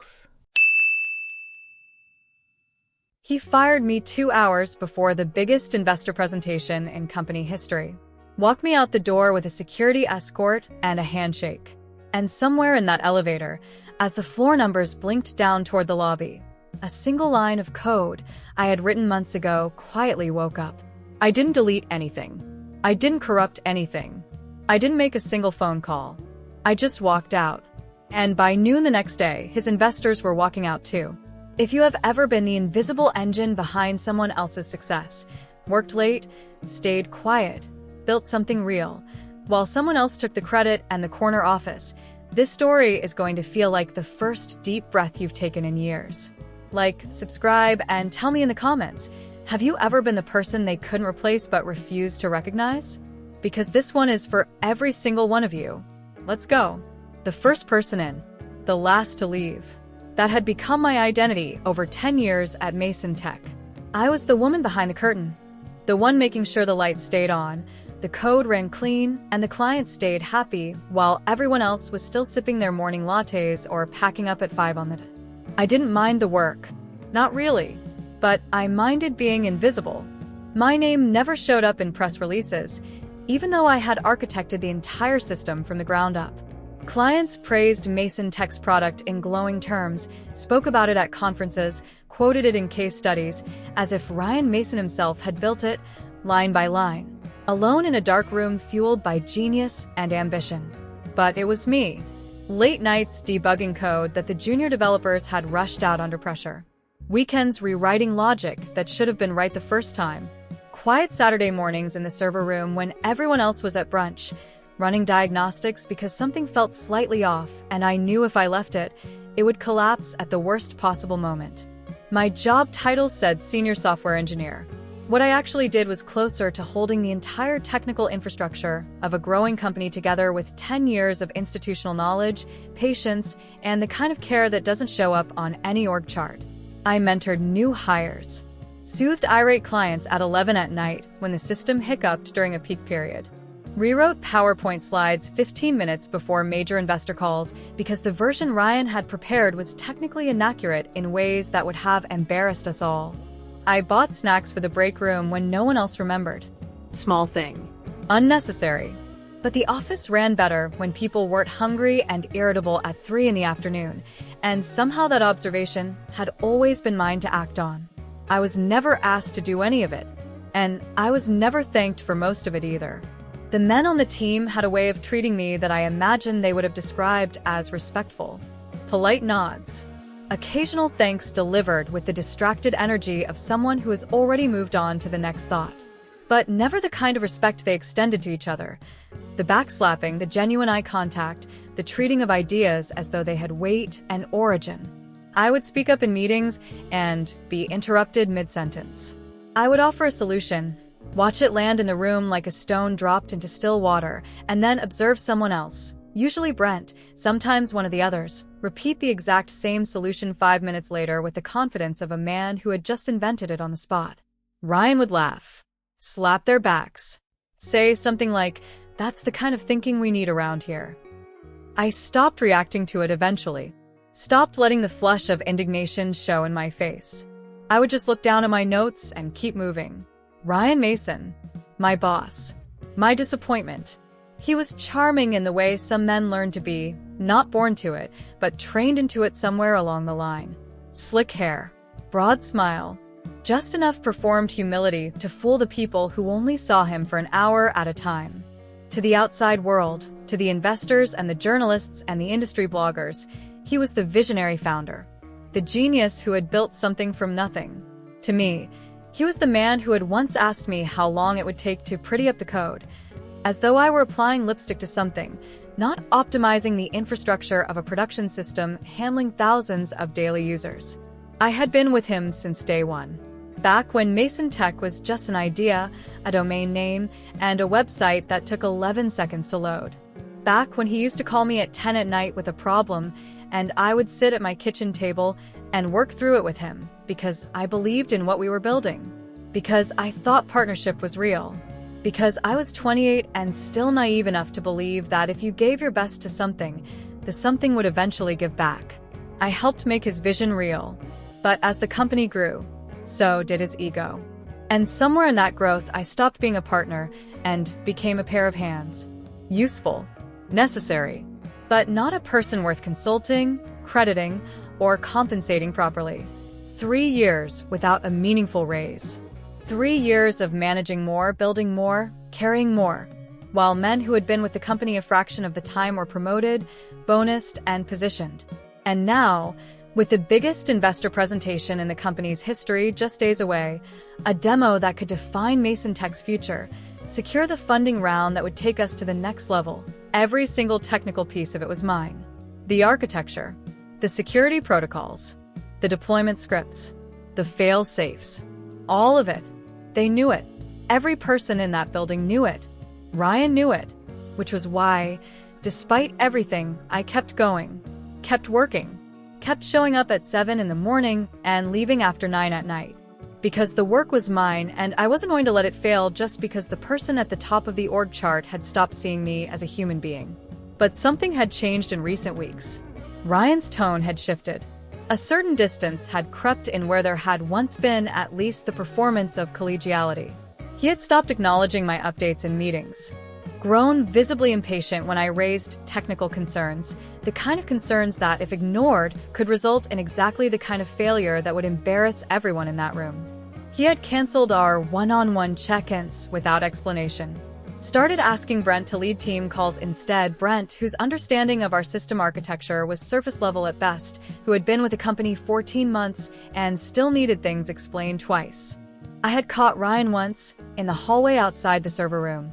else. He fired me 2 hours before the biggest investor presentation in company history. Walked me out the door with a security escort and a handshake. And somewhere in that elevator, as the floor numbers blinked down toward the lobby, a single line of code I had written months ago quietly woke up. I didn't delete anything. I didn't corrupt anything. I didn't make a single phone call. I just walked out. And by noon the next day, his investors were walking out too. If you have ever been the invisible engine behind someone else's success, worked late, stayed quiet, built something real, while someone else took the credit and the corner office, this story is going to feel like the first deep breath you've taken in years. Like, subscribe, and tell me in the comments, have you ever been the person they couldn't replace but refused to recognize? Because this one is for every single one of you. Let's go. The first person in, the last to leave. That had become my identity over 10 years at Mason Tech. I was the woman behind the curtain, the one making sure the lights stayed on, the code ran clean, and the clients stayed happy while everyone else was still sipping their morning lattes or packing up at 5 on the day. I didn't mind the work. Not really. But I minded being invisible. My name never showed up in press releases, even though I had architected the entire system from the ground up. Clients praised Mason Tech's product in glowing terms, spoke about it at conferences, quoted it in case studies, as if Ryan Mason himself had built it, line by line, alone in a dark room fueled by genius and ambition. But it was me. Late nights debugging code that the junior developers had rushed out under pressure. Weekends rewriting logic that should have been right the first time. Quiet Saturday mornings in the server room when everyone else was at brunch, running diagnostics because something felt slightly off and I knew if I left it, it would collapse at the worst possible moment. My job title said senior software engineer. What I actually did was closer to holding the entire technical infrastructure of a growing company together with 10 years of institutional knowledge, patience, and the kind of care that doesn't show up on any org chart. I mentored new hires, soothed irate clients at 11 at night when the system hiccuped during a peak period, rewrote PowerPoint slides 15 minutes before major investor calls because the version Ryan had prepared was technically inaccurate in ways that would have embarrassed us all. I bought snacks for the break room when no one else remembered. Small thing. Unnecessary. But the office ran better when people weren't hungry and irritable at 3 in the afternoon, and somehow that observation had always been mine to act on. I was never asked to do any of it, and I was never thanked for most of it either. The men on the team had a way of treating me that I imagine they would have described as respectful. Polite nods. Occasional thanks delivered with the distracted energy of someone who has already moved on to the next thought. But never the kind of respect they extended to each other. The backslapping, the genuine eye contact, the treating of ideas as though they had weight and origin. I would speak up in meetings and be interrupted mid-sentence. I would offer a solution, watch it land in the room like a stone dropped into still water, and then observe someone else, usually Brent, sometimes one of the others, repeat the exact same solution 5 minutes later with the confidence of a man who had just invented it on the spot. Ryan would laugh, slap their backs, say something like, "That's the kind of thinking we need around here." I stopped reacting to it eventually, stopped letting the flush of indignation show in my face. I would just look down at my notes and keep moving. Ryan Mason, my boss, my disappointment. He was charming in the way some men learn to be, not born to it, but trained into it somewhere along the line. Slick hair, broad smile, just enough performed humility to fool the people who only saw him for an hour at a time. To the outside world, to the investors and the journalists and the industry bloggers, he was the visionary founder, the genius who had built something from nothing. To me, he was the man who had once asked me how long it would take to pretty up the code, as though I were applying lipstick to something, not optimizing the infrastructure of a production system handling thousands of daily users. I had been with him since day one. Back when Mason Tech was just an idea, a domain name, and a website that took 11 seconds to load. Back when he used to call me at 10 at night with a problem, and I would sit at my kitchen table and work through it with him, because I believed in what we were building. Because I thought partnership was real. Because I was 28 and still naive enough to believe that if you gave your best to something, the something would eventually give back. I helped make his vision real. But as the company grew, so did his ego. And somewhere in that growth, I stopped being a partner and became a pair of hands. Useful, necessary, but not a person worth consulting, crediting, or compensating properly. 3 years without a meaningful raise. 3 years of managing more, building more, carrying more, while men who had been with the company a fraction of the time were promoted, bonused, and positioned. And now, with the biggest investor presentation in the company's history just days away, a demo that could define Mason Tech's future, secure the funding round that would take us to the next level, every single technical piece of it was mine. The architecture, the security protocols, the deployment scripts, the fail-safes, all of it. They knew it. Every person in that building knew it. Ryan knew it, which was why, despite everything, I kept going, kept working, kept showing up at 7 in the morning and leaving after 9 at night. Because the work was mine and I wasn't going to let it fail just because the person at the top of the org chart had stopped seeing me as a human being. But something had changed in recent weeks. Ryan's tone had shifted. A certain distance had crept in where there had once been at least the performance of collegiality. He had stopped acknowledging my updates in meetings, grown visibly impatient when I raised technical concerns, the kind of concerns that, if ignored, could result in exactly the kind of failure that would embarrass everyone in that room. He had canceled our one-on-one check-ins without explanation. Started asking Brent to lead team calls instead. Brent, whose understanding of our system architecture was surface level at best, who had been with the company 14 months and still needed things explained twice. I had caught Ryan once, in the hallway outside the server room,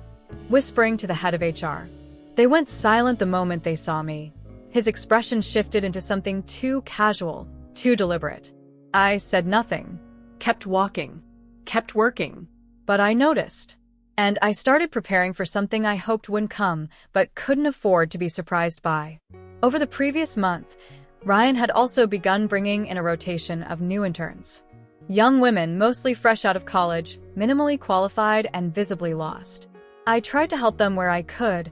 whispering to the head of HR. They went silent the moment they saw me. His expression shifted into something too casual, too deliberate. I said nothing, kept walking, kept working. But I noticed. And I started preparing for something I hoped wouldn't come, but couldn't afford to be surprised by. Over the previous month, Ryan had also begun bringing in a rotation of new interns. Young women, mostly fresh out of college, minimally qualified and visibly lost. I tried to help them where I could,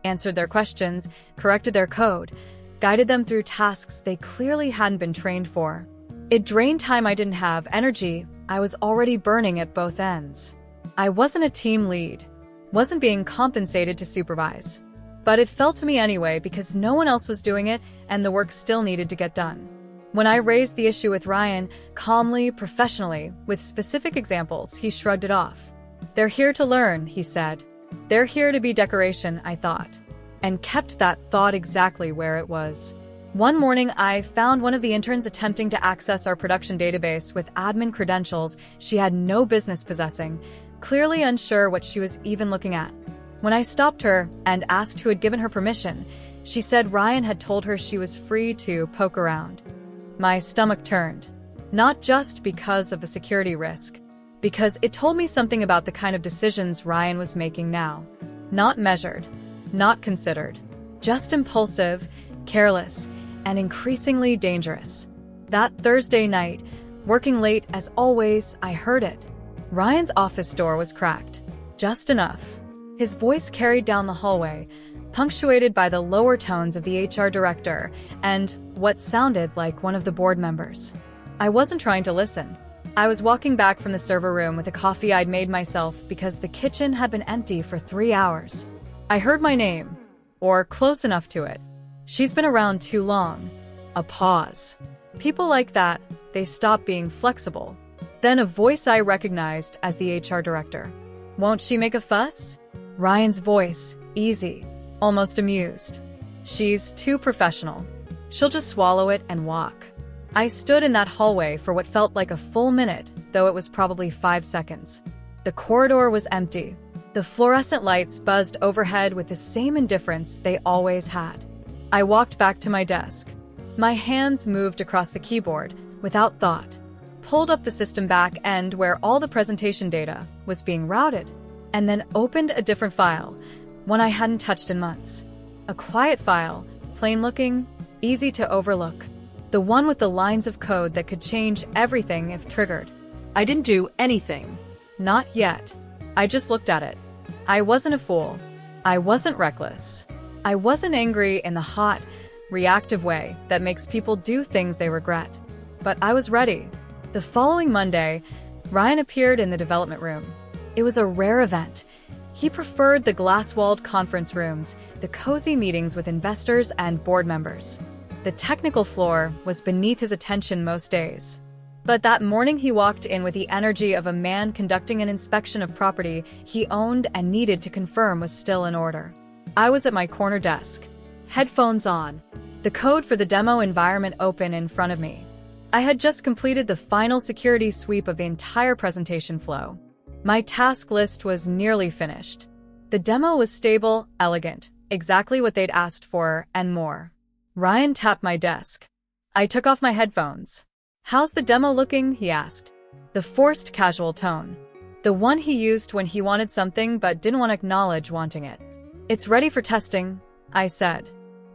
answered their questions, corrected their code, guided them through tasks they clearly hadn't been trained for. It drained time I didn't have, energy I was already burning at both ends. I wasn't a team lead, wasn't being compensated to supervise. But it felt to me anyway because no one else was doing it and the work still needed to get done. When I raised the issue with Ryan, calmly, professionally, with specific examples, he shrugged it off. They're here to learn, he said. They're here to be decoration, I thought. And kept that thought exactly where it was. One morning, I found one of the interns attempting to access our production database with admin credentials she had no business possessing, clearly unsure what she was even looking at. When I stopped her and asked who had given her permission, she said Ryan had told her she was free to poke around. My stomach turned. Not just because of the security risk, because it told me something about the kind of decisions Ryan was making now. Not measured, not considered, just impulsive, careless, and increasingly dangerous. That Thursday night, working late as always, I heard it. Ryan's office door was cracked, just enough. His voice carried down the hallway, punctuated by the lower tones of the HR director and what sounded like one of the board members. I wasn't trying to listen. I was walking back from the server room with a coffee I'd made myself because the kitchen had been empty for 3 hours. I heard my name, or close enough to it. She's been around too long. A pause. People like that, they stop being flexible. Then a voice I recognized as the HR director. Won't she make a fuss? Ryan's voice, easy, almost amused. She's too professional. She'll just swallow it and walk. I stood in that hallway for what felt like a full minute, though it was probably 5 seconds. The corridor was empty. The fluorescent lights buzzed overhead with the same indifference they always had. I walked back to my desk. My hands moved across the keyboard, without thought. Pulled up the system back end where all the presentation data was being routed, and then opened a different file, one I hadn't touched in months. A quiet file, plain-looking, easy to overlook. The one with the lines of code that could change everything if triggered. I didn't do anything. Not yet. I just looked at it. I wasn't a fool. I wasn't reckless. I wasn't angry in the hot, reactive way that makes people do things they regret. But I was ready. The following Monday, Ryan appeared in the development room. It was a rare event. He preferred the glass-walled conference rooms, the cozy meetings with investors and board members. The technical floor was beneath his attention most days. But that morning he walked in with the energy of a man conducting an inspection of property he owned and needed to confirm was still in order. I was at my corner desk, headphones on, the code for the demo environment open in front of me. I had just completed the final security sweep of the entire presentation flow. My task list was nearly finished. The demo was stable, elegant, exactly what they'd asked for, and more. Ryan tapped my desk. I took off my headphones. "How's the demo looking?" he asked. The forced casual tone. The one he used when he wanted something but didn't want to acknowledge wanting it. "It's ready for testing," I said.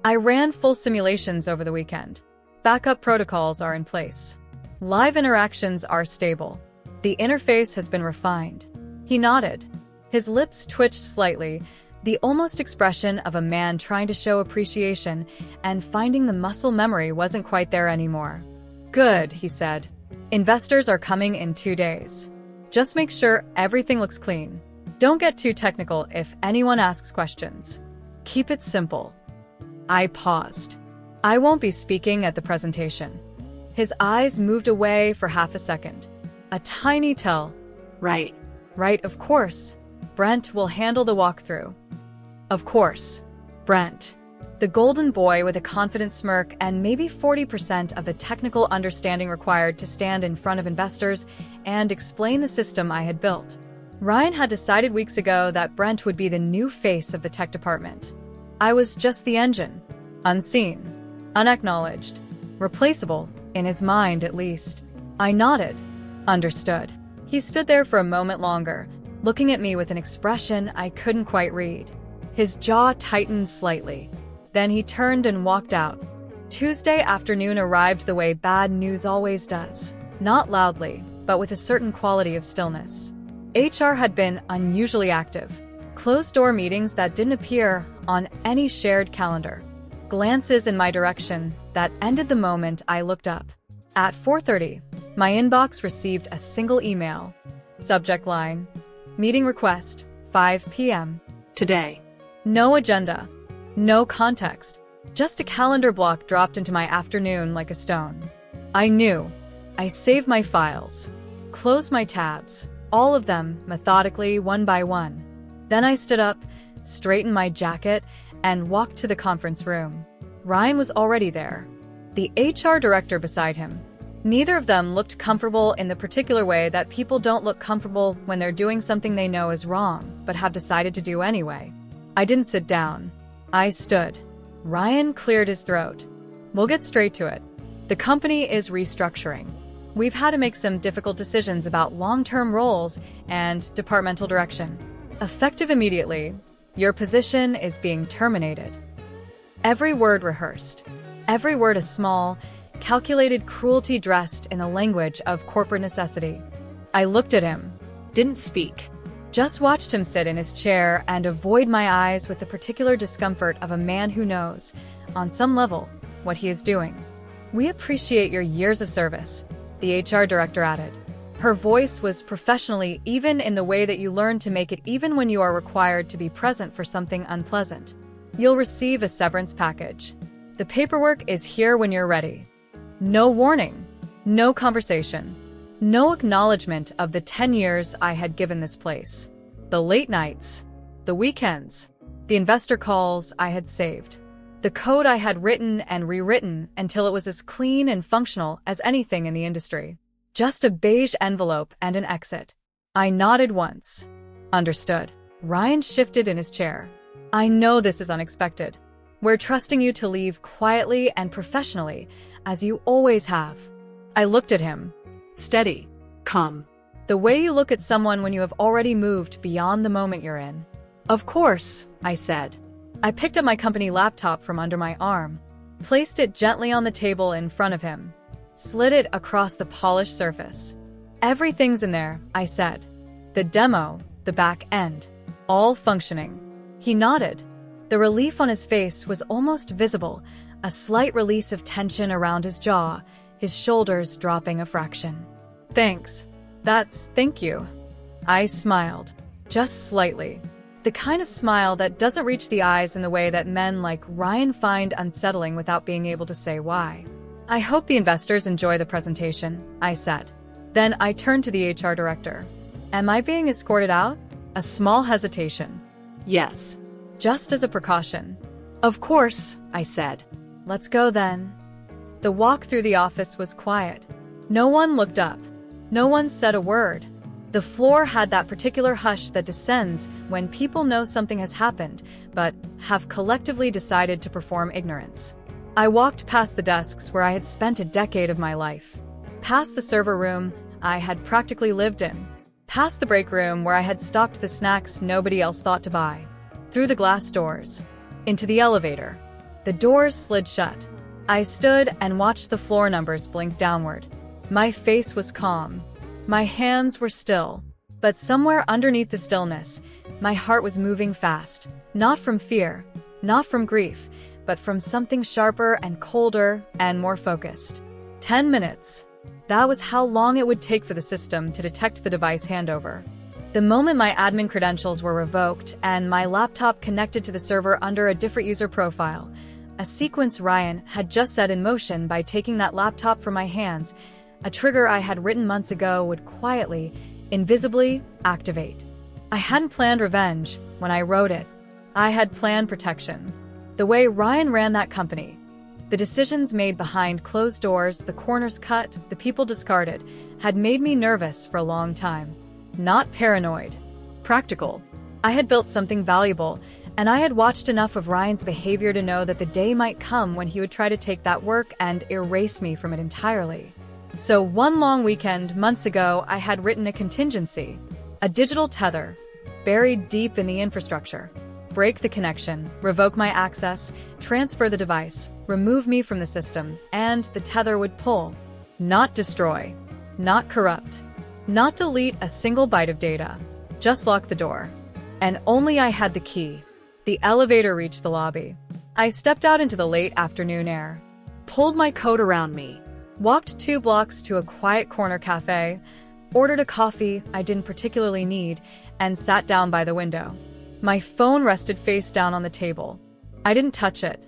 "I ran full simulations over the weekend. Backup protocols are in place. Live interactions are stable. The interface has been refined." He nodded. His lips twitched slightly, the almost expression of a man trying to show appreciation and finding the muscle memory wasn't quite there anymore. "Good," he said. "Investors are coming in 2 days. Just make sure everything looks clean. Don't get too technical if anyone asks questions. Keep it simple." I paused. "I won't be speaking at the presentation." His eyes moved away for half a second. A tiny tell. "Right. Right, of course. Brent will handle the walkthrough." "Of course. Brent." The golden boy with a confident smirk and maybe 40% of the technical understanding required to stand in front of investors and explain the system I had built. Ryan had decided weeks ago that Brent would be the new face of the tech department. I was just the engine. Unseen. Unacknowledged. Replaceable, in his mind at least. I nodded. Understood. He stood there for a moment longer, looking at me with an expression I couldn't quite read. His jaw tightened slightly. Then he turned and walked out. Tuesday afternoon arrived the way bad news always does. Not loudly, but with a certain quality of stillness. HR had been unusually active. Closed-door meetings that didn't appear on any shared calendar. Glances in my direction that ended the moment I looked up. At 4:30, my inbox received a single email. Subject line: meeting request, 5 p.m. today. No agenda. No context. Just a calendar block dropped into my afternoon like a stone. I knew. I saved my files. Closed my tabs. All of them, methodically, one by one. Then I stood up, straightened my jacket, and walked to the conference room. Ryan was already there. The HR director beside him. Neither of them looked comfortable in the particular way that people don't look comfortable when they're doing something they know is wrong, but have decided to do anyway. I didn't sit down. I stood. Ryan cleared his throat. "We'll get straight to it. The company is restructuring. We've had to make some difficult decisions about long-term roles and departmental direction. Effective immediately, your position is being terminated." Every word rehearsed. Every word a small, calculated cruelty dressed in the language of corporate necessity. I looked at him. Didn't speak. Just watched him sit in his chair and avoid my eyes with the particular discomfort of a man who knows, on some level, what he is doing. "We appreciate your years of service," the HR director added. Her voice was professionally even in the way that you learn to make it even when you are required to be present for something unpleasant. "You'll receive a severance package. The paperwork is here when you're ready." No warning. No conversation. No acknowledgement of the 10 years I had given this place. The late nights. The weekends. The investor calls I had saved. The code I had written and rewritten until it was as clean and functional as anything in the industry. Just a beige envelope and an exit. I nodded once. Understood. Ryan shifted in his chair. "I know this is unexpected. We're trusting you to leave quietly and professionally, as you always have." I looked at him. Steady. Calm. The way you look at someone when you have already moved beyond the moment you're in. "Of course," I said. I picked up my company laptop from under my arm, placed it gently on the table in front of him, slid it across the polished surface. "Everything's in there," I said. "The demo, the back end, all functioning." He nodded. The relief on his face was almost visible, a slight release of tension around his jaw, his shoulders dropping a fraction. Thanks. Thank you. I smiled, just slightly. The kind of smile that doesn't reach the eyes in the way that men like Ryan find unsettling without being able to say why. I hope the investors enjoy the presentation, I said. Then I turned to the HR director. Am I being escorted out? A small hesitation. Yes. Just as a precaution. Of course, I said. Let's go then. The walk through the office was quiet. No one looked up. No one said a word. The floor had that particular hush that descends when people know something has happened, but have collectively decided to perform ignorance. I walked past the desks where I had spent a decade of my life. Past the server room I had practically lived in. Past the break room where I had stocked the snacks nobody else thought to buy. Through the glass doors. Into the elevator. The doors slid shut. I stood and watched the floor numbers blink downward. My face was calm. My hands were still. But somewhere underneath the stillness, my heart was moving fast. Not from fear, not from grief, but from something sharper and colder and more focused. 10 minutes. That was how long it would take for the system to detect the device handover. The moment my admin credentials were revoked and my laptop connected to the server under a different user profile, a sequence Ryan had just set in motion by taking that laptop from my hands, a trigger I had written months ago would quietly, invisibly activate. I hadn't planned revenge when I wrote it. I had planned protection. The way Ryan ran that company, the decisions made behind closed doors, the corners cut, the people discarded, had made me nervous for a long time. Not paranoid. Practical. I had built something valuable, and I had watched enough of Ryan's behavior to know that the day might come when he would try to take that work and erase me from it entirely. So one long weekend, months ago, I had written a contingency. A digital tether, buried deep in the infrastructure. Break the connection, revoke my access, transfer the device, remove me from the system, and the tether would pull. Not destroy. Not corrupt. Not delete a single byte of data. Just lock the door. And only I had the key. The elevator reached the lobby. I stepped out into the late afternoon air. Pulled my coat around me. Walked 2 blocks to a quiet corner cafe. Ordered a coffee I didn't particularly need, and sat down by the window. My phone rested face down on the table. I didn't touch it.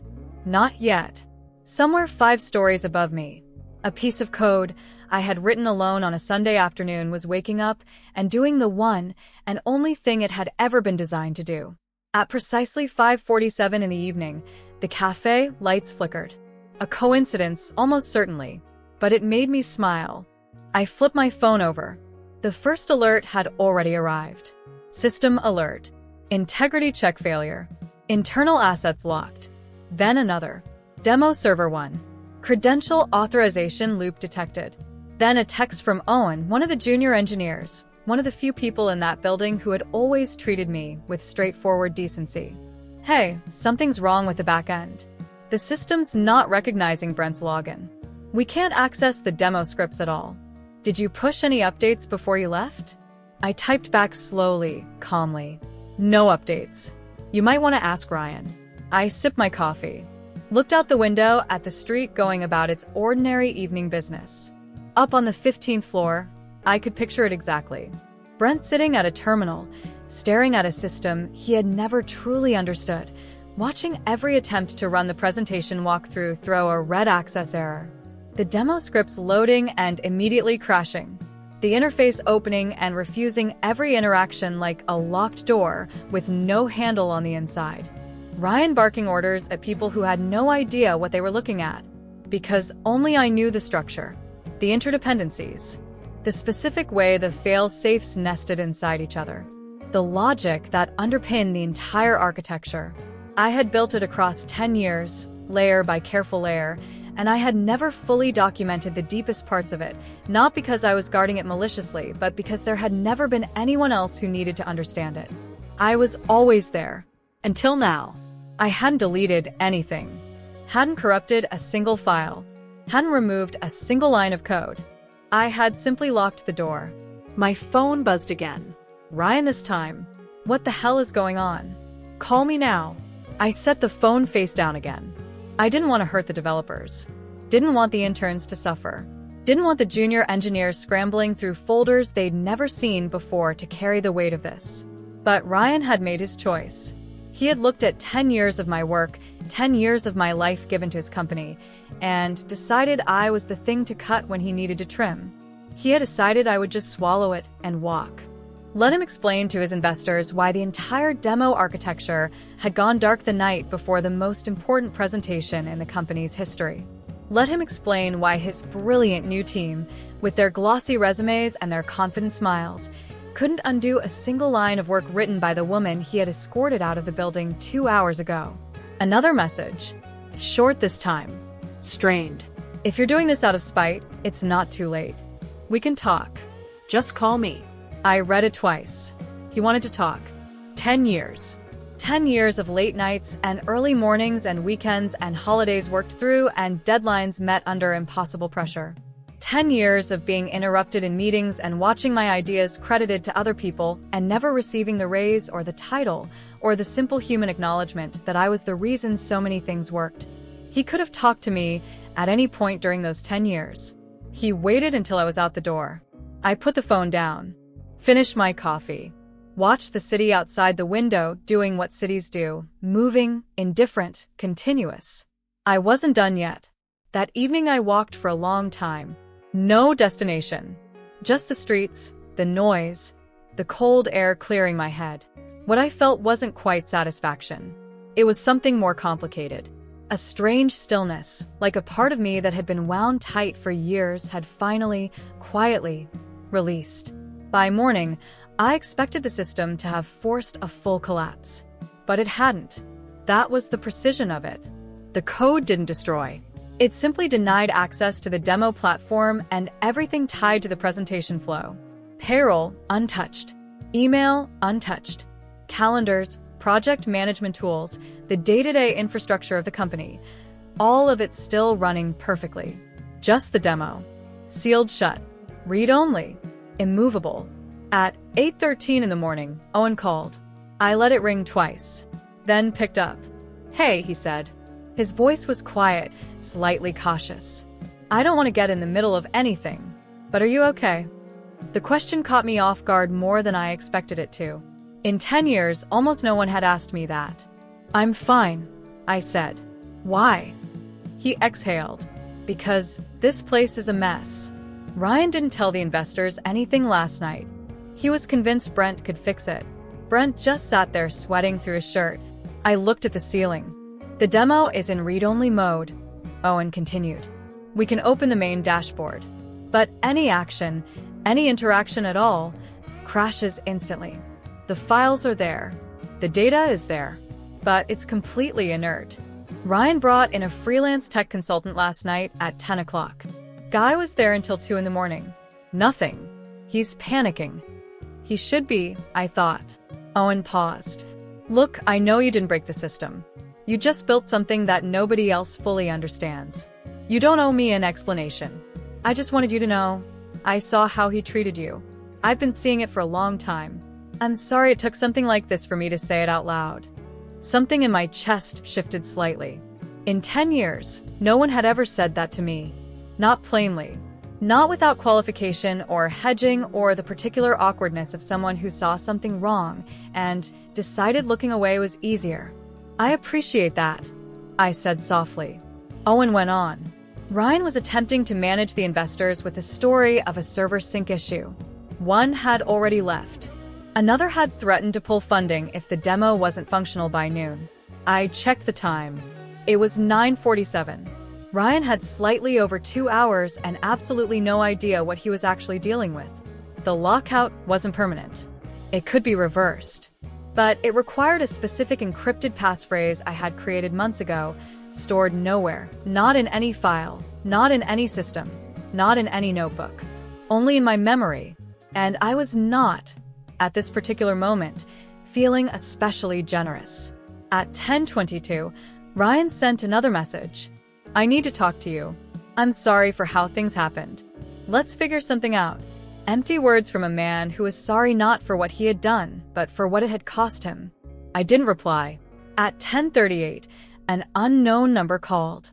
Not yet. Somewhere 5 stories above me, a piece of code I had written alone on a Sunday afternoon was waking up and doing the one and only thing it had ever been designed to do. At precisely 5:47 in the evening, the cafe lights flickered. A coincidence, almost certainly, but it made me smile. I flipped my phone over. The first alert had already arrived. System alert. Integrity check failure. Internal assets locked. Then another. Demo server 1. Credential authorization loop detected. Then a text from Owen, one of the junior engineers, one of the few people in that building who had always treated me with straightforward decency. Hey, something's wrong with the back end. The system's not recognizing Brent's login. We can't access the demo scripts at all. Did you push any updates before you left? I typed back slowly, calmly. No updates. You might want to ask Ryan. I sipped my coffee. Looked out the window at the street going about its ordinary evening business. Up on the 15th floor, I could picture it exactly. Brent sitting at a terminal, staring at a system he had never truly understood, watching every attempt to run the presentation walkthrough throw a red access error. The demo scripts loading and immediately crashing. The interface opening and refusing every interaction like a locked door with no handle on the inside. Ryan barking orders at people who had no idea what they were looking at, because only I knew the structure, the interdependencies, the specific way the fail-safes nested inside each other, the logic that underpinned the entire architecture. I had built it across 10 years, layer by careful layer, and I had never fully documented the deepest parts of it, not because I was guarding it maliciously, but because there had never been anyone else who needed to understand it. I was always there. Until now. I hadn't deleted anything, hadn't corrupted a single file, hadn't removed a single line of code. I had simply locked the door. My phone buzzed again. Ryan this time. What the hell is going on? Call me now. I set the phone face down again. I didn't want to hurt the developers. Didn't want the interns to suffer. Didn't want the junior engineers scrambling through folders they'd never seen before to carry the weight of this. But Ryan had made his choice. He had looked at 10 years of my work, 10 years of my life given to his company, and decided I was the thing to cut when he needed to trim. He had decided I would just swallow it and walk. Let him explain to his investors why the entire demo architecture had gone dark the night before the most important presentation in the company's history. Let him explain why his brilliant new team, with their glossy resumes and their confident smiles, couldn't undo a single line of work written by the woman he had escorted out of the building 2 hours ago. Another message. Short this time. Strained. If you're doing this out of spite, it's not too late. We can talk. Just call me. I read it twice. He wanted to talk. 10 years. 10 years of late nights and early mornings and weekends and holidays worked through and deadlines met under impossible pressure. 10 years of being interrupted in meetings and watching my ideas credited to other people and never receiving the raise or the title or the simple human acknowledgement that I was the reason so many things worked. He could have talked to me at any point during those 10 years. He waited until I was out the door. I put the phone down, finished my coffee, watched the city outside the window doing what cities do, moving, indifferent, continuous. I wasn't done yet. That evening I walked for a long time. No destination. Just the streets, the noise, the cold air clearing my head. What I felt wasn't quite satisfaction. It was something more complicated. A strange stillness, like a part of me that had been wound tight for years had finally, quietly, released. By morning, I expected the system to have forced a full collapse. But it hadn't. That was the precision of it. The code didn't destroy. It simply denied access to the demo platform and everything tied to the presentation flow. Payroll, untouched. Email, untouched. Calendars, project management tools, the day-to-day infrastructure of the company, all of it still running perfectly. Just the demo. Sealed shut. Read-only. Immovable. At 8:13 in the morning, Owen called. I let it ring twice, then picked up. Hey, he said. His voice was quiet, slightly cautious. I don't want to get in the middle of anything, but are you okay? The question caught me off guard more than I expected it to. In 10 years, almost no one had asked me that. I'm fine, I said. Why? He exhaled. Because this place is a mess. Ryan didn't tell the investors anything last night. He was convinced Brent could fix it. Brent just sat there sweating through his shirt. I looked at the ceiling. The demo is in read-only mode, Owen continued. We can open the main dashboard. But any action, any interaction at all, crashes instantly. The files are there. The data is there. But it's completely inert. Ryan brought in a freelance tech consultant last night at 10 o'clock. Guy was there until 2 in the morning. Nothing. He's panicking. He should be, I thought. Owen paused. Look, I know you didn't break the system. You just built something that nobody else fully understands. You don't owe me an explanation. I just wanted you to know. I saw how he treated you. I've been seeing it for a long time. I'm sorry it took something like this for me to say it out loud. Something in my chest shifted slightly. In 10 years, no one had ever said that to me. Not plainly. Not without qualification or hedging or the particular awkwardness of someone who saw something wrong and decided looking away was easier. I appreciate that, I said softly. Owen went on. Ryan was attempting to manage the investors with the story of a server sync issue. One had already left. Another had threatened to pull funding if the demo wasn't functional by noon. I checked the time. It was 9:47. Ryan had slightly over 2 hours and absolutely no idea what he was actually dealing with. The lockout wasn't permanent. It could be reversed. But it required a specific encrypted passphrase I had created months ago, stored nowhere, not in any file, not in any system, not in any notebook, only in my memory. And I was not, at this particular moment, feeling especially generous. At 10:22, Ryan sent another message. I need to talk to you. I'm sorry for how things happened. Let's figure something out. Empty words from a man who was sorry not for what he had done, but for what it had cost him. I didn't reply. At 10:38, An unknown number called.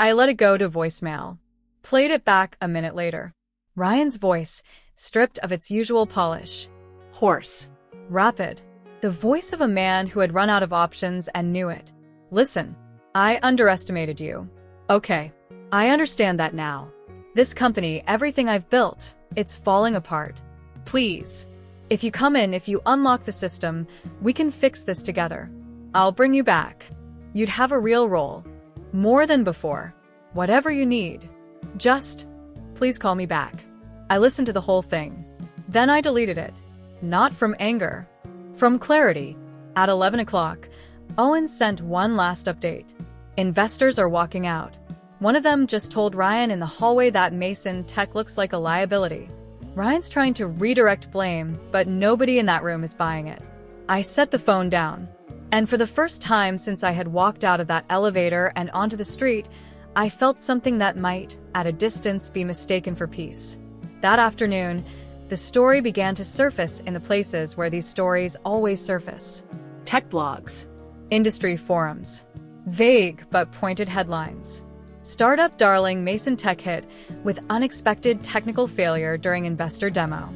I let it go to voicemail. Played it back a minute later. Ryan's voice, stripped of its usual polish. Hoarse. Rapid. The voice of a man who had run out of options and knew it. Listen, I underestimated you. Okay, I understand that now. This company, everything I've built, it's falling apart. Please. If you come in, if you unlock the system, we can fix this together. I'll bring you back. You'd have a real role. More than before. Whatever you need. Just, please call me back. I listened to the whole thing. Then I deleted it. Not from anger. From clarity. At 11 o'clock, Owen sent one last update. Investors are walking out. One of them just told Ryan in the hallway that Mason Tech looks like a liability. Ryan's trying to redirect blame, but nobody in that room is buying it. I set the phone down. And for the first time since I had walked out of that elevator and onto the street, I felt something that might, at a distance, be mistaken for peace. That afternoon, the story began to surface in the places where these stories always surface. Tech blogs. Industry forums. Vague but pointed headlines. Startup darling Mason Tech hit with unexpected technical failure during investor demo.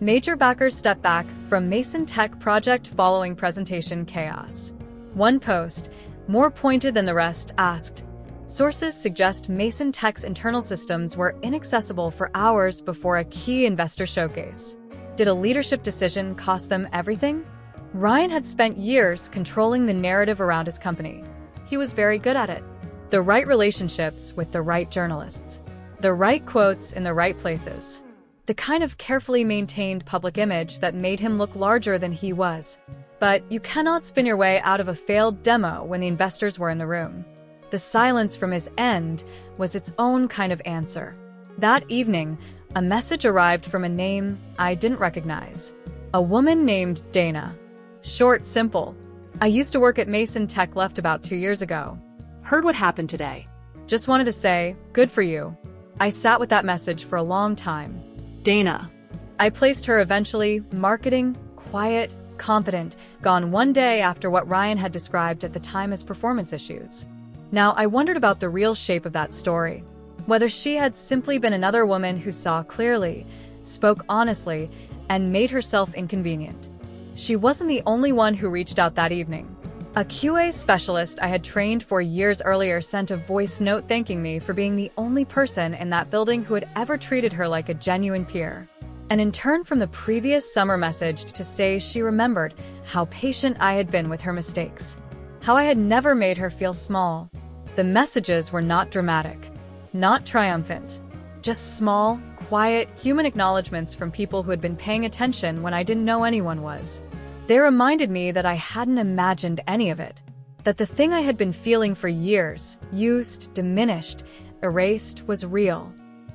Major backers step back from Mason Tech project following presentation chaos. One post, more pointed than the rest, asked, sources suggest Mason Tech's internal systems were inaccessible for hours before a key investor showcase. Did a leadership decision cost them everything? Ryan had spent years controlling the narrative around his company. He was very good at it. The right relationships with the right journalists. The right quotes in the right places. The kind of carefully maintained public image that made him look larger than he was. But you cannot spin your way out of a failed demo when the investors were in the room. The silence from his end was its own kind of answer. That evening, a message arrived from a name I didn't recognize. A woman named Dana. Short, simple. I used to work at Mason Tech, left about 2 years ago. Heard what happened today. Just wanted to say, good for you. I sat with that message for a long time. Dana. I placed her eventually, marketing, quiet, confident, gone one day after what Ryan had described at the time as performance issues. Now, I wondered about the real shape of that story. Whether she had simply been another woman who saw clearly, spoke honestly, and made herself inconvenient. She wasn't the only one who reached out that evening. A QA specialist I had trained for years earlier sent a voice note thanking me for being the only person in that building who had ever treated her like a genuine peer. An intern from the previous summer messaged to say she remembered how patient I had been with her mistakes, how I had never made her feel small. The messages were not dramatic, not triumphant, just small, quiet, human acknowledgments from people who had been paying attention when I didn't know anyone was. They reminded me that I hadn't imagined any of it, that the thing I had been feeling for years, used, diminished, erased, was real,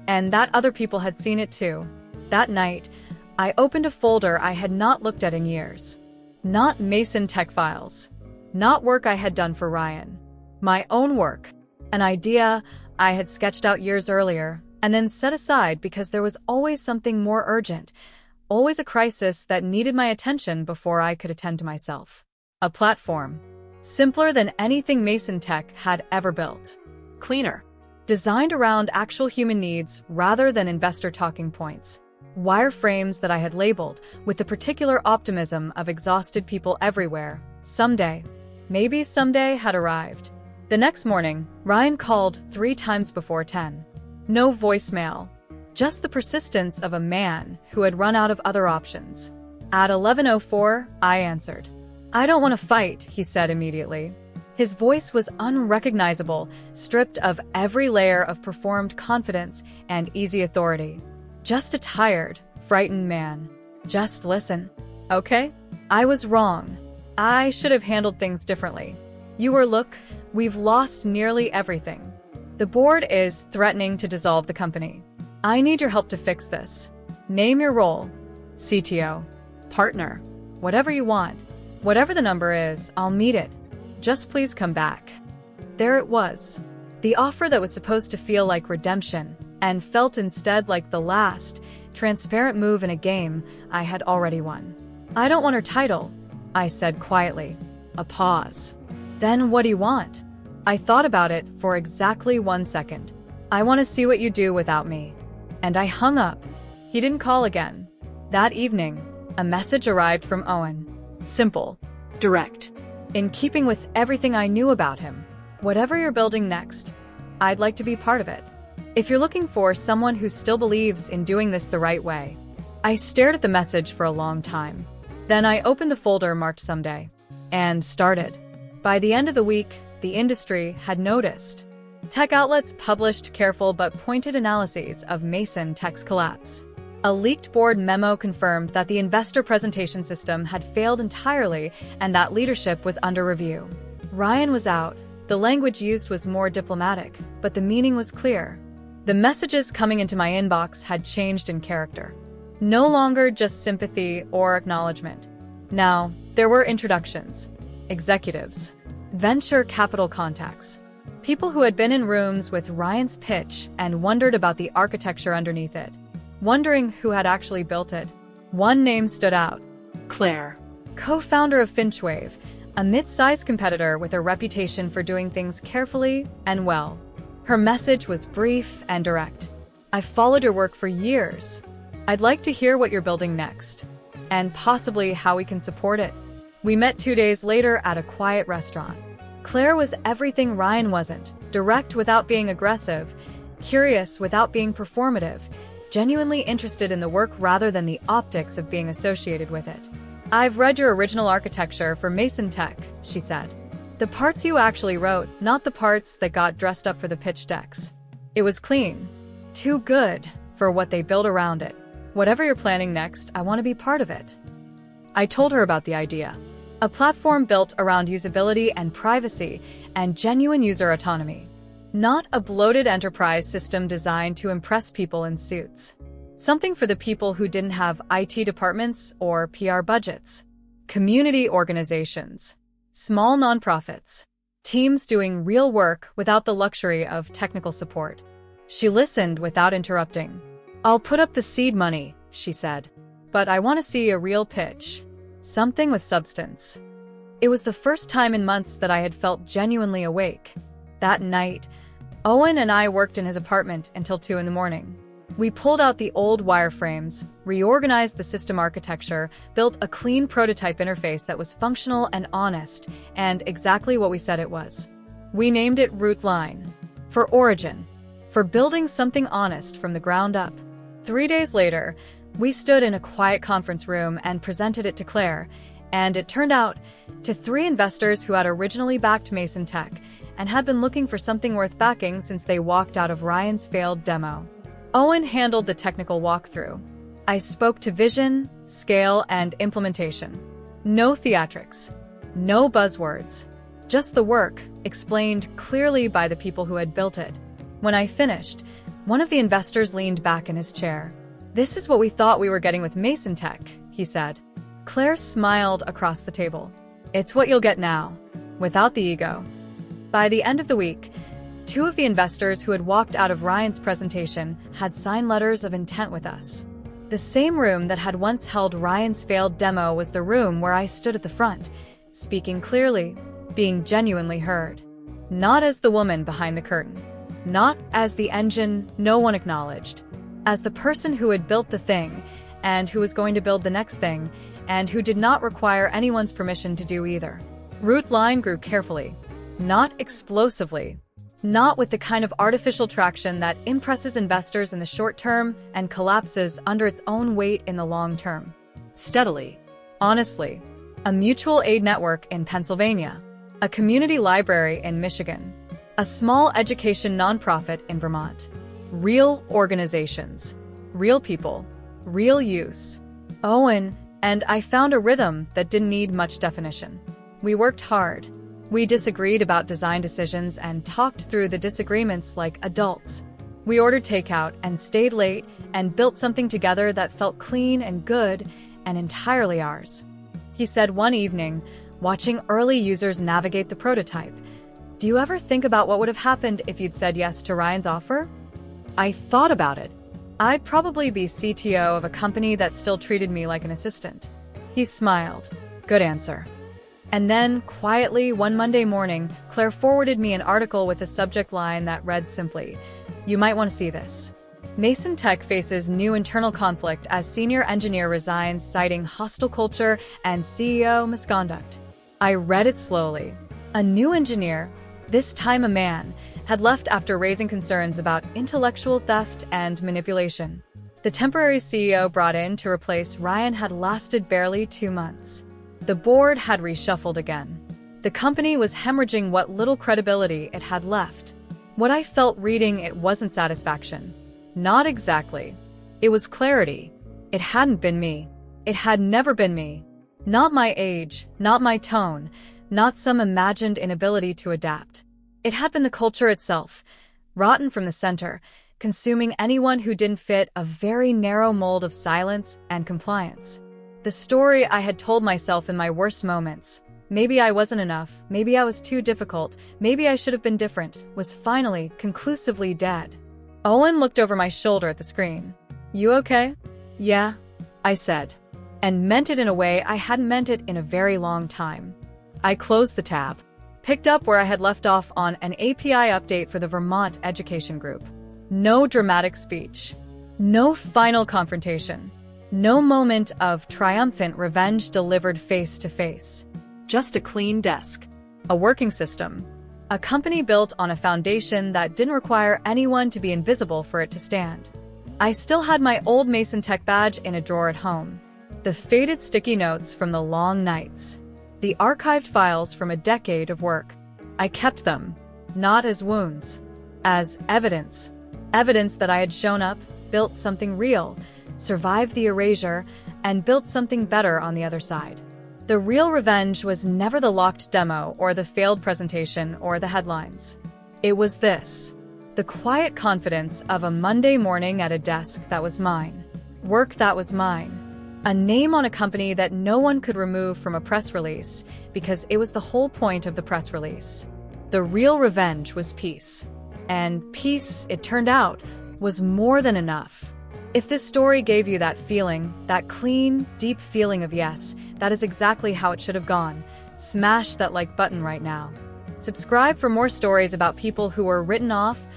and that other people had seen it too. That night, I opened a folder I had not looked at in years. Not Mason Tech files. Not work I had done for Ryan. My own work. An idea I had sketched out years earlier, and then set aside because there was always something more urgent, always a crisis that needed my attention before I could attend to myself. A platform. Simpler than anything Mason Tech had ever built. Cleaner. Designed around actual human needs rather than investor talking points. Wireframes that I had labeled with the particular optimism of exhausted people everywhere. Someday. Maybe someday had arrived. The next morning, Ryan called 3 times before 10. No voicemail. Just the persistence of a man who had run out of other options. At 11:04, I answered. I don't want to fight, he said immediately. His voice was unrecognizable, stripped of every layer of performed confidence and easy authority. Just a tired, frightened man. Just listen. Okay? I was wrong. I should have handled things differently. Look, we've lost nearly everything. The board is threatening to dissolve the company. I need your help to fix this. Name your role. CTO. Partner. Whatever you want. Whatever the number is, I'll meet it. Just please come back. There it was. The offer that was supposed to feel like redemption, and felt instead like the last, transparent move in a game I had already won. I don't want her title, I said quietly. A pause. Then what do you want? I thought about it for exactly 1 second. I want to see what you do without me. And I hung up. He didn't call again. That evening, a message arrived from Owen. Simple. Direct. In keeping with everything I knew about him. Whatever you're building next, I'd like to be part of it. If you're looking for someone who still believes in doing this the right way. I stared at the message for a long time. Then I opened the folder marked someday. And started. By the end of the week, the industry had noticed. Tech outlets published careful but pointed analyses of Mason Tech's collapse. A leaked board memo confirmed that the investor presentation system had failed entirely and that leadership was under review. Ryan was out. The language used was more diplomatic, but the meaning was clear. The messages coming into my inbox had changed in character. No longer just sympathy or acknowledgement. Now, there were introductions, executives, venture capital contacts, people who had been in rooms with Ryan's pitch and wondered about the architecture underneath it, wondering who had actually built it. One name stood out. Claire, co-founder of Finchwave, a mid-sized competitor with a reputation for doing things carefully and well. Her message was brief and direct. I've followed your work for years. I'd like to hear what you're building next, and possibly how we can support it. We met 2 days later at a quiet restaurant. Claire was everything Ryan wasn't, direct without being aggressive, curious without being performative, genuinely interested in the work rather than the optics of being associated with it. I've read your original architecture for Mason Tech, she said. The parts you actually wrote, not the parts that got dressed up for the pitch decks. It was clean. Too good for what they built around it. Whatever you're planning next, I want to be part of it. I told her about the idea. A platform built around usability and privacy and genuine user autonomy. Not a bloated enterprise system designed to impress people in suits. Something for the people who didn't have IT departments or PR budgets. Community organizations. Small nonprofits. Teams doing real work without the luxury of technical support. She listened without interrupting. I'll put up the seed money, she said. But I want to see a real pitch. Something with substance. It was the first time in months that I had felt genuinely awake. That night, Owen and I worked in his apartment until 2 a.m. We pulled out the old wireframes, reorganized the system architecture, built a clean prototype interface that was functional and honest, and exactly what we said it was. We named it Root Line. For origin. For building something honest from the ground up. 3 days later, we stood in a quiet conference room and presented it to Claire, and it turned out to 3 investors who had originally backed Mason Tech and had been looking for something worth backing since they walked out of Ryan's failed demo. Owen handled the technical walkthrough. I spoke to vision, scale, and implementation. No theatrics. No buzzwords. Just the work, explained clearly by the people who had built it. When I finished, one of the investors leaned back in his chair. This is what we thought we were getting with Mason Tech, he said. Claire smiled across the table. It's what you'll get now, without the ego. By the end of the week, 2 of the investors who had walked out of Ryan's presentation had signed letters of intent with us. The same room that had once held Ryan's failed demo was the room where I stood at the front, speaking clearly, being genuinely heard. Not as the woman behind the curtain. Not as the engine no one acknowledged. As the person who had built the thing, and who was going to build the next thing, and who did not require anyone's permission to do either. Root Line grew carefully. Not explosively. Not with the kind of artificial traction that impresses investors in the short term and collapses under its own weight in the long term. Steadily. Honestly. A mutual aid network in Pennsylvania. A community library in Michigan. A small education nonprofit in Vermont. Real organizations. Real people. Real use. Owen and I found a rhythm that didn't need much definition. We worked hard. We disagreed about design decisions and talked through the disagreements like adults. We ordered takeout and stayed late and built something together that felt clean and good and entirely ours. He said one evening, watching early users navigate the prototype, "Do you ever think about what would have happened if you'd said yes to Ryan's offer?" I thought about it. I'd probably be CTO of a company that still treated me like an assistant. He smiled. Good answer. And then, quietly, one Monday morning, Claire forwarded me an article with a subject line that read simply, "You might want to see this." Mason Tech faces new internal conflict as senior engineer resigns, citing hostile culture and CEO misconduct. I read it slowly. A new engineer, this time a man, had left after raising concerns about intellectual theft and manipulation. The temporary CEO brought in to replace Ryan had lasted barely 2 months. The board had reshuffled again. The company was hemorrhaging what little credibility it had left. What I felt reading it wasn't satisfaction. Not exactly. It was clarity. It hadn't been me. It had never been me. Not my age, not my tone, not some imagined inability to adapt. It had been the culture itself, rotten from the center, consuming anyone who didn't fit a very narrow mold of silence and compliance. The story I had told myself in my worst moments, maybe I wasn't enough, maybe I was too difficult, maybe I should have been different, was finally, conclusively dead. Owen looked over my shoulder at the screen. "You okay?" "Yeah," I said, and meant it in a way I hadn't meant it in a very long time. I closed the tab, picked up where I had left off on an API update for the Vermont Education Group. No dramatic speech. No final confrontation. No moment of triumphant revenge delivered face to face. Just a clean desk. A working system. A company built on a foundation that didn't require anyone to be invisible for it to stand. I still had my old Mason Tech badge in a drawer at home. The faded sticky notes from the long nights. The archived files from a decade of work. I kept them, not as wounds, as evidence. Evidence that I had shown up, built something real, survived the erasure, and built something better on the other side. The real revenge was never the locked demo or the failed presentation or the headlines. It was this. The quiet confidence of a Monday morning at a desk that was mine. Work that was mine. A name on a company that no one could remove from a press release because it was the whole point of the press release. The real revenge was peace. And peace, it turned out, was more than enough. If this story gave you that feeling, that clean, deep feeling of yes, that is exactly how it should have gone, smash that like button right now. Subscribe for more stories about people who were written off,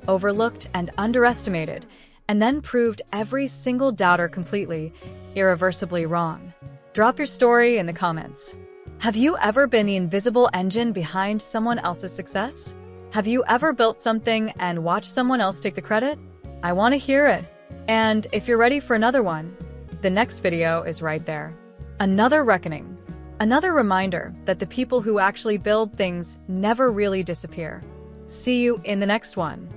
overlooked, and underestimated, and then proved every single doubter completely, irreversibly wrong. Drop your story in the comments. Have you ever been the invisible engine behind someone else's success? Have you ever built something and watched someone else take the credit? I want to hear it. And if you're ready for another one, the next video is right there. Another reckoning. Another reminder that the people who actually build things never really disappear. See you in the next one.